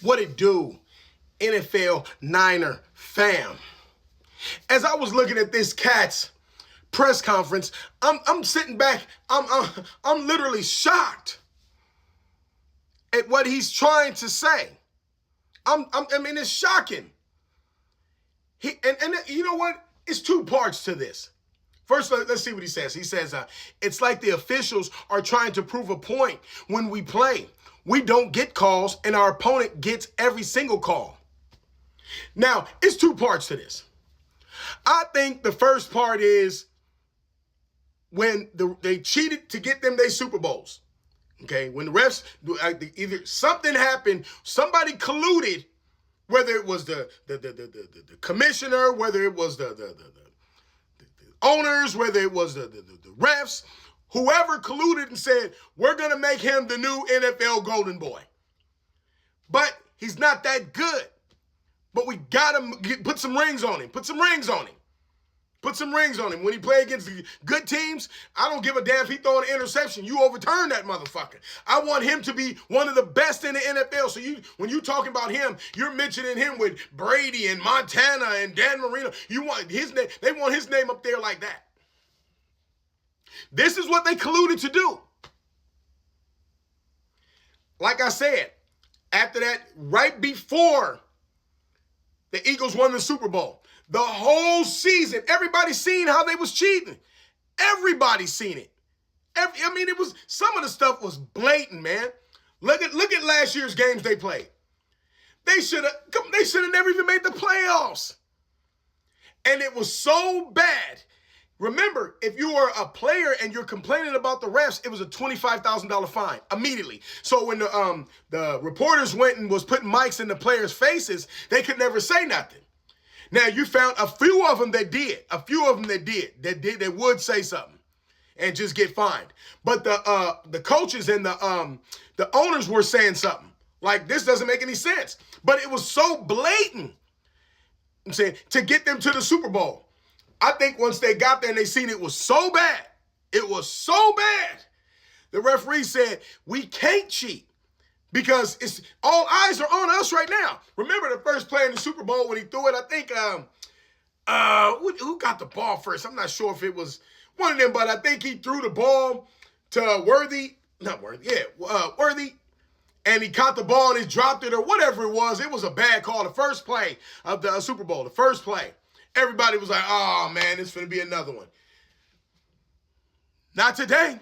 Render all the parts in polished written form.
What it do, NFL Niner fam? As I was looking at this cat's press conference, I'm sitting back. I'm literally shocked at what he's trying to say. I mean, it's shocking. And you know what? It's two parts to this. First, let's see what he says. He says, it's like the officials are trying to prove a point when we play. We don't get calls, and our opponent gets every single call. Now, it's two parts to this. I think the first part is when they cheated to get them their Super Bowls. Okay, when the refs, either something happened, somebody colluded, whether it was the commissioner, whether it was the owners, whether it was the refs, whoever colluded and said, we're going to make him the new NFL Golden Boy. But he's not that good. But we got to put some rings on him. Put some rings on him. Put some rings on him. When he play against the good teams, I don't give a damn if he throw an interception. You overturn that motherfucker. I want him to be one of the best in the NFL. So when you talking about him, you're mentioning him with Brady and Montana and Dan Marino. You want his name. They want his name up there like that. This is what they colluded to do. Like I said, after that, right before the Eagles won the Super Bowl, the whole season, everybody seen how they was cheating. Everybody seen it. It was, some of the stuff was blatant, man. Look at last year's games they played. They should have never even made the playoffs. And it was so bad. Remember, if you were a player and you're complaining about the refs, it was a $25,000 fine immediately. So when the reporters went and was putting mics in the players' faces, they could never say nothing. Now, you found a few of them that did. That would say something and just get fined. But the coaches and the owners were saying something. Like, this doesn't make any sense. But it was so blatant, I'm saying, to get them to the Super Bowl. I think once they got there and they seen it was so bad, the referee said, we can't cheat. Because it's all eyes are on us right now. Remember the first play in the Super Bowl when he threw it? I think, who got the ball first? I'm not sure if it was one of them, but I think he threw the ball to Worthy. And he caught the ball and he dropped it or whatever it was. It was a bad call. The first play of the Super Bowl, the first play. Everybody was like, oh, man, it's going to be another one. Not today.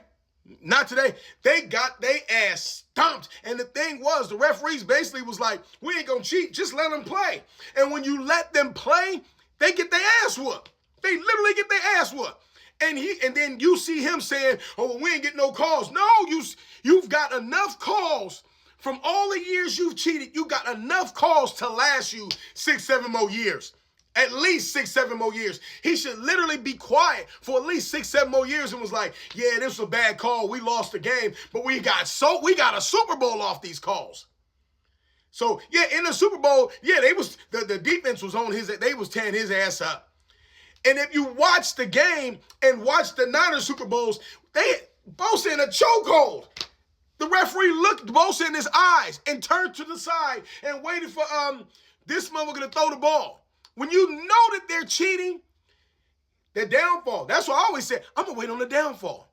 Not today. They got their ass stomped. And the thing was, the referees basically was like, we ain't going to cheat. Just let them play. And when you let them play, they get their ass whooped. They literally get their ass whooped. And then you see him saying, oh, well, we ain't getting no calls. No, you've got enough calls from all the years you've cheated. You got enough calls to last you 6-7 more years. At least 6-7 more years. He should literally be quiet for at least 6-7 more years and was like, yeah, this was a bad call. We lost the game, but we got a Super Bowl off these calls. So, yeah, in the Super Bowl, yeah, the defense was on they was tearing his ass up. And if you watch the game and watch the Niners Super Bowls, they both in a chokehold. The referee looked both in his eyes and turned to the side and waited for this motherfucker to throw the ball. When you know that they're cheating, their downfall. That's what I always said. I'm going to wait on the downfall.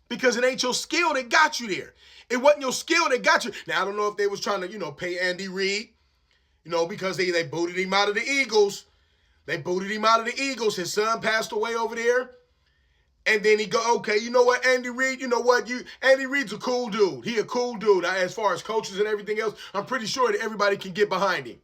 Because it ain't your skill that got you there. It wasn't your skill that got you. Now, I don't know if they was trying to, pay Andy Reid, because they booted him out of the Eagles. His son passed away over there. And then he go, okay, you know what, Andy Reid, Andy Reid's a cool dude. He a cool dude. As far as coaches and everything else, I'm pretty sure that everybody can get behind him.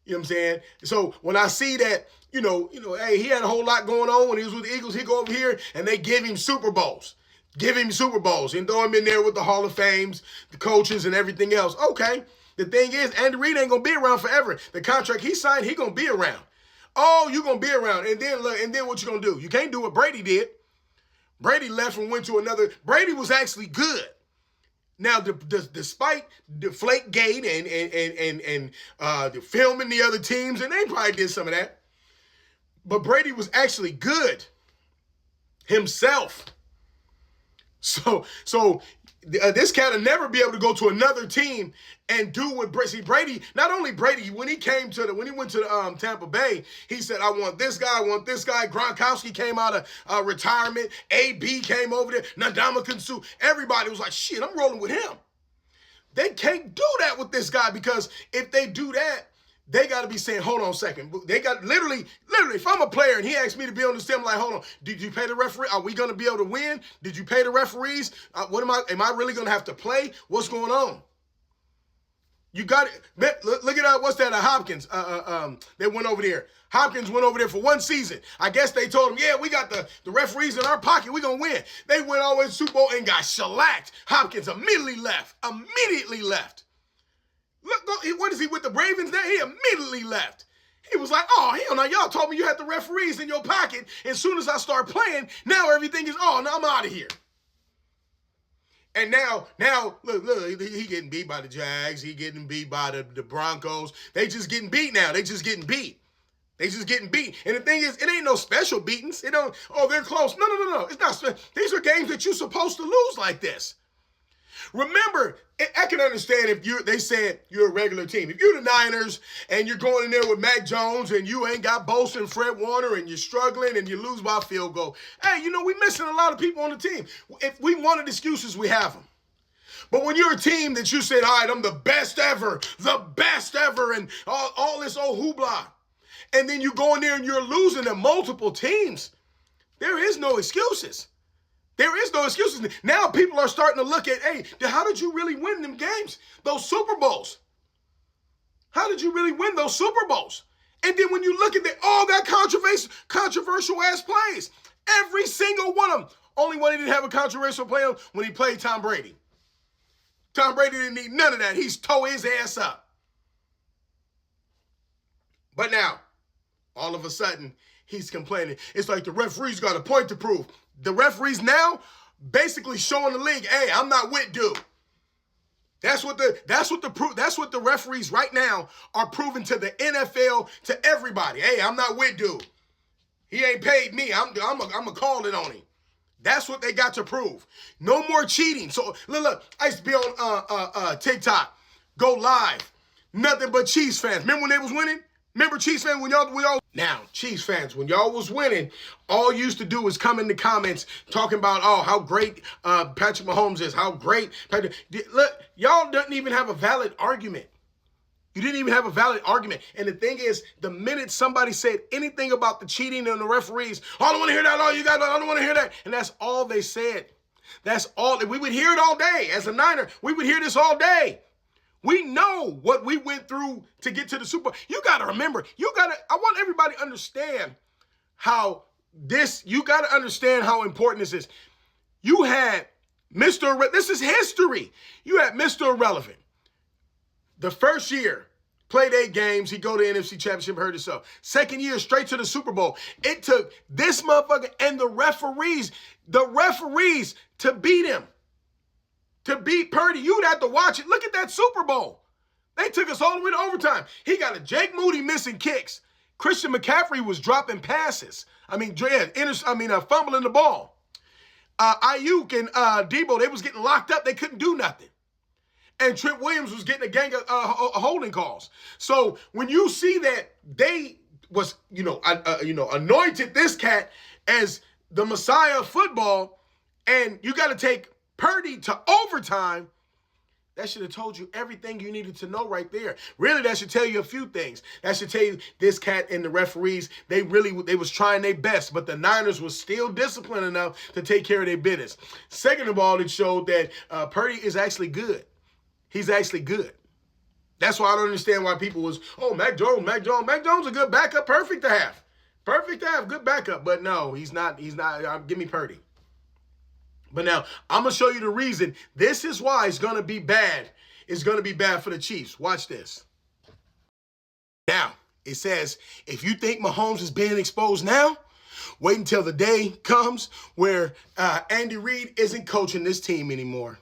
You know what I'm saying? So when I see that, hey, he had a whole lot going on when he was with the Eagles. He go over here and they give him Super Bowls. And throw him in there with the Hall of Fames, the coaches and everything else. Okay. The thing is, Andy Reid ain't going to be around forever. The contract he signed, he going to be around. Oh, you going to be around. And then what you going to do? You can't do what Brady did. Brady left and went to another. Brady was actually good. Now, despite Deflategate and the filming the other teams, and they probably did some of that, but Brady was actually good himself. This cat will never be able to go to another team and do what Brady. Not only Brady, when he went to the Tampa Bay, he said, "I want this guy, I want this guy." Gronkowski came out of retirement. AB came over there. Ndamukong Suh. Everybody was like, "Shit, I'm rolling with him." They can't do that with this guy, because if they do that, they got to be saying, hold on a second. They got literally, if I'm a player and he asked me to be on this team, I'm like, hold on, did you pay the referee? Are we going to be able to win? Did you pay the referees? Am I really going to have to play? What's going on? You got it. Look at what's that? Hopkins. They went over there. Hopkins went over there for one season. I guess they told him, yeah, we got the referees in our pocket. We're going to win. They went all the way to the Super Bowl and got shellacked. Hopkins immediately left. Look, what is he with the Ravens now? He immediately left. He was like, oh, hell no, y'all told me you had the referees in your pocket. As soon as I start playing, now everything is, now I'm out of here. And now, look, he getting beat by the Jags. He getting beat by the Broncos. They just getting beat now. They just getting beat. And the thing is, it ain't no special beatings. It don't, they're close. No. It's not. These are games that you're supposed to lose like this. Remember, I can understand if they said you're a regular team. If you're the Niners and you're going in there with Mac Jones and you ain't got Bosa and Fred Warner and you're struggling and you lose by a field goal, hey, we're missing a lot of people on the team. If we wanted excuses, we have them. But when you're a team that you said, all right, I'm the best ever, and all this old hoopla, and then you go in there and you're losing to multiple teams, there is no excuses. There is no excuses. Now people are starting to look at, hey, how did you really win them games? Those Super Bowls. How did you really win those Super Bowls? And then when you look at all that controversial ass plays, every single one of them, only one he didn't have a controversial play on when he played Tom Brady. Tom Brady didn't need none of that. He's tore his ass up. But now, all of a sudden, he's complaining. It's like the referees got a point to prove. The referees now basically showing the league, hey, I'm not with dude. That's what the referees right now are proving to the NFL, to everybody. Hey, I'm not with dude. He ain't paid me. I'm gonna call it on him. That's what they got to prove. No more cheating. So look, I used to be on TikTok, go live. Nothing but Chiefs fans. Remember when they was winning? Remember Chiefs fans when y'all now, Chiefs fans, when y'all was winning, all you used to do was come in the comments talking about, how great Patrick Mahomes is, how great Patrick. Look, y'all didn't even have a valid argument. You didn't even have a valid argument. And the thing is, the minute somebody said anything about the cheating and the referees, I don't want to hear that. I don't want to hear that. And that's all they said. That's all. We would hear it all day. As a Niner, we would hear this all day. We know what we went through to get to the Super Bowl. You got to remember, I want everybody to understand you got to understand how important this is. You had this is history. You had Mr. Irrelevant. The first year, played 8 games, he go to NFC Championship, hurt himself. Second year, straight to the Super Bowl. It took this motherfucker and the referees to beat him. To beat Purdy, you'd have to watch it. Look at that Super Bowl. They took us all the way to overtime. He got a Jake Moody missing kicks. Christian McCaffrey was dropping passes. fumbling the ball. Ayuk and Debo, they was getting locked up. They couldn't do nothing. And Trent Williams was getting a gang of holding calls. So when you see that they was, anointed this cat as the Messiah of football, and you got to take Purdy to overtime, that should have told you everything you needed to know right there. Really, that should tell you a few things. That should tell you this cat and the referees, they was trying their best, but the Niners was still disciplined enough to take care of their business. Second of all, it showed that Purdy is actually good. He's actually good. That's why I don't understand why people was, Mac Jones. Mac Jones a good backup, perfect to have. Good backup. But no, he's not. Give me Purdy. But now, I'm going to show you the reason. This is why it's going to be bad. It's going to be bad for the Chiefs. Watch this. Now, it says, if you think Mahomes is being exposed now, wait until the day comes where Andy Reid isn't coaching this team anymore.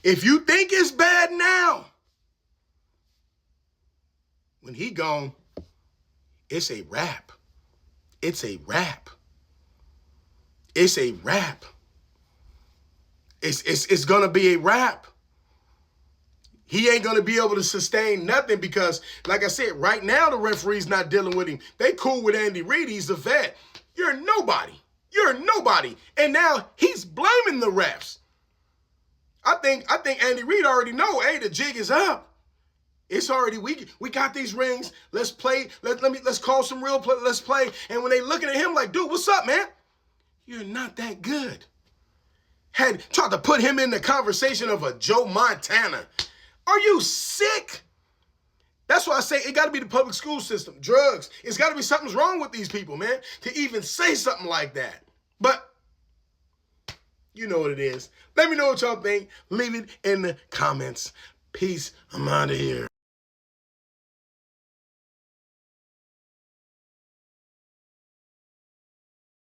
If you think it's bad now, when he gone, it's a wrap. It's a wrap. It's a wrap. it's going to be a wrap. He ain't going to be able to sustain nothing because, like I said, right now the referee's not dealing with him. They cool with Andy Reid. He's a vet. You're nobody. You're nobody. And now he's blaming the refs. I think Andy Reid already know, hey, the jig is up. It's already, we got these rings. Let's play. Let's call some real play. Let's play. And when they looking at him like, dude, what's up, man? You're not that good. Had tried to put him in the conversation of a Joe Montana. Are you sick? That's why I say it got to be the public school system. Drugs. It's got to be something's wrong with these people, man, to even say something like that. But you know what it is. Let me know what y'all think. Leave it in the comments. Peace. I'm out of here.